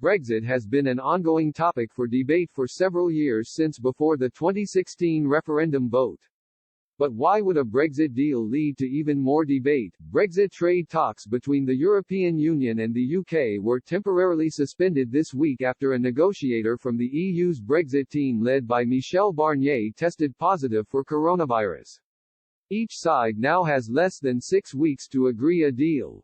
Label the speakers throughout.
Speaker 1: Brexit has been an ongoing topic for debate for several years since before the 2016 referendum vote. But why would a Brexit deal lead to even more debate? Brexit trade talks between the European Union and the UK were temporarily suspended this week after a negotiator from the EU's Brexit team led by Michel Barnier tested positive for coronavirus. Each side now has less than 6 weeks to agree a deal.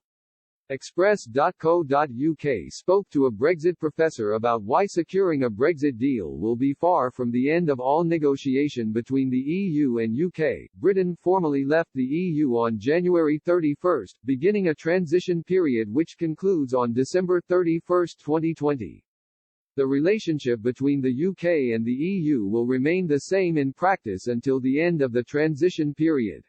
Speaker 1: Express.co.uk spoke to a Brexit professor about why securing a Brexit deal will be far from the end of all negotiation between the EU and UK. Britain formally left the EU on January 31, beginning a transition period which concludes on December 31, 2020. The relationship between the UK and the EU will remain the same in practice until the end of the transition period.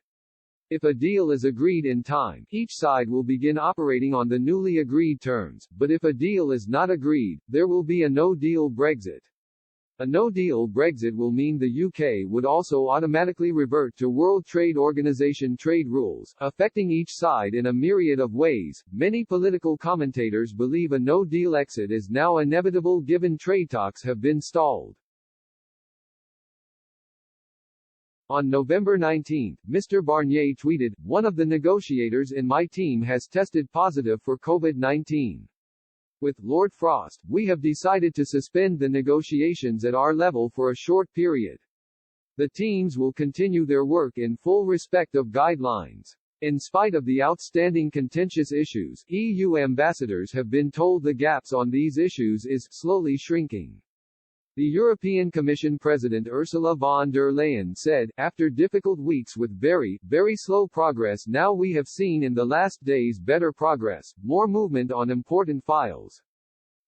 Speaker 1: If a deal is agreed in time, each side will begin operating on the newly agreed terms, but if a deal is not agreed, there will be a no-deal Brexit. A no-deal Brexit will mean the UK would also automatically revert to World Trade Organization trade rules, affecting each side in a myriad of ways. Many political commentators believe a no-deal exit is now inevitable given trade talks have been stalled. On November 19, Mr. Barnier tweeted, "One of the negotiators in my team has tested positive for COVID-19. With Lord Frost, we have decided to suspend the negotiations at our level for a short period. The teams will continue their work in full respect of guidelines." In spite of the outstanding contentious issues, EU ambassadors have been told the gaps on these issues is slowly shrinking. The European Commission President Ursula von der Leyen said, "After difficult weeks with very slow progress, now we have seen in the last days better progress, more movement on important files.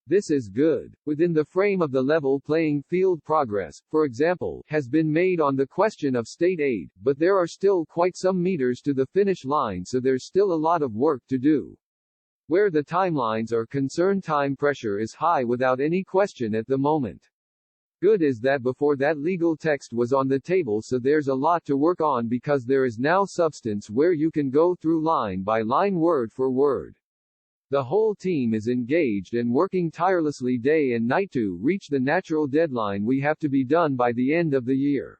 Speaker 1: This is good. Within the frame of the level playing field, progress, for example, has been made on the question of state aid, but there are still quite some meters to the finish line, so there's still a lot of work to do. Where the timelines are concerned, time pressure is high without any question at the moment. Good is that before that legal text was on the table, so there's a lot to work on because there is now substance where you can go through line by line, word for word. The whole team is engaged and working tirelessly day and night to reach the natural deadline we have to be done by the end of the year."